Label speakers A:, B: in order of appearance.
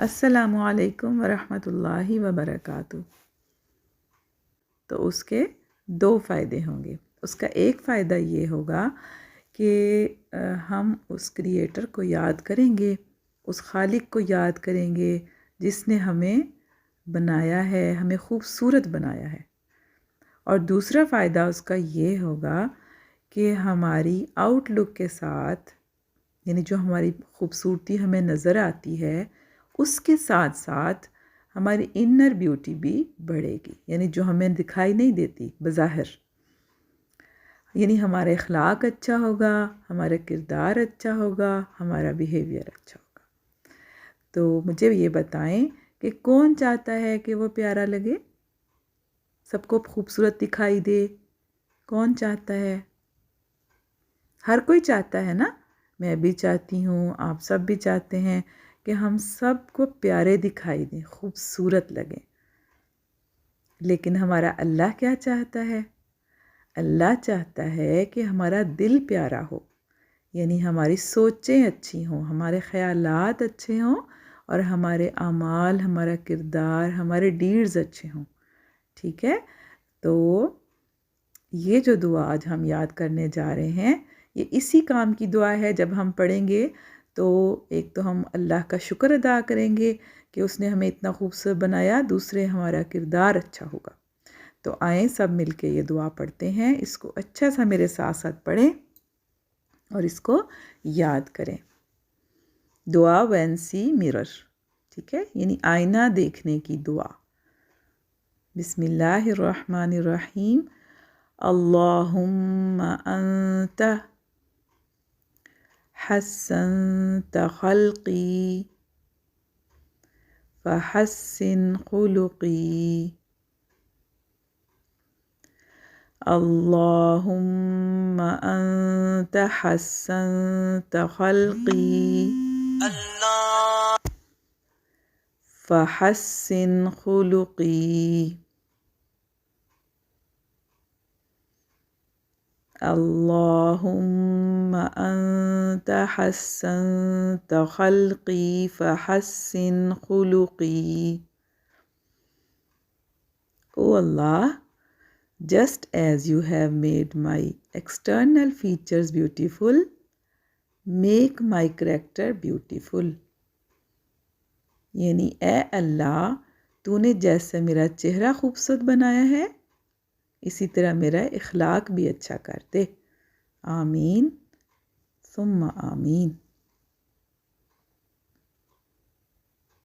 A: السلام علیکم ورحمۃ اللہ وبرکاتہ۔ تو اس کے دو فائدے ہوں گے۔ اس کا ایک فائدہ یہ ہوگا کہ ہم اس کریٹر کو یاد کریں گے، اس خالق کو یاد کریں گے جس نے ہمیں بنایا ہے، ہمیں خوبصورت بنایا ہے۔ اور دوسرا فائدہ اس کا یہ ہوگا کہ ہماری آؤٹ لک کے ساتھ، یعنی جو ہماری خوبصورتی ہمیں نظر آتی ہے اس کے ساتھ ساتھ ہماری انر بیوٹی بھی بڑھے گی، یعنی جو ہمیں دکھائی نہیں دیتی بظاہر، یعنی ہمارا اخلاق اچھا ہوگا، ہمارا کردار اچھا ہوگا، ہمارا بیہیویئر اچھا ہوگا۔ تو مجھے یہ بتائیں کہ کون چاہتا ہے کہ وہ پیارا لگے، سب کو خوبصورت دکھائی دے؟ کون چاہتا ہے؟ ہر کوئی چاہتا ہے نا، میں بھی چاہتی ہوں، آپ سب بھی چاہتے ہیں کہ ہم سب کو پیارے دکھائی دیں، خوبصورت لگیں۔ لیکن ہمارا اللہ کیا چاہتا ہے؟ اللہ چاہتا ہے کہ ہمارا دل پیارا ہو، یعنی ہماری سوچیں اچھی ہوں، ہمارے خیالات اچھے ہوں، اور ہمارے اعمال، ہمارا کردار، ہمارے ڈیڈز اچھے ہوں۔ ٹھیک ہے؟ تو یہ جو دعا آج ہم یاد کرنے جا رہے ہیں، یہ اسی کام کی دعا ہے۔ جب ہم پڑھیں گے تو ایک تو ہم اللہ کا شکر ادا کریں گے کہ اس نے ہمیں اتنا خوبصورت بنایا، دوسرے ہمارا کردار اچھا ہوگا۔ تو آئیں سب مل کے یہ دعا پڑھتے ہیں، اس کو اچھا سا میرے ساتھ ساتھ پڑھیں اور اس کو یاد کریں۔ دعا وینسی مرر، ٹھیک ہے، یعنی آئینہ دیکھنے کی دعا۔ بسم اللہ الرحمن الرحیم۔ اللہم انت حسنت خلقی فحسن خلقی۔ اللہم انت حسنت خلقی فحسن خلقی۔ اللہم انت حسنت خلقی فحسن خلقی۔ O Allah, just as you have made my external features beautiful, make my character beautiful۔ یعنی اے اللہ، تو نے جیسے میرا چہرہ خوبصورت بنایا ہے، اسی طرح میرا اخلاق بھی اچھا کر دے۔ آمین ثم آمین۔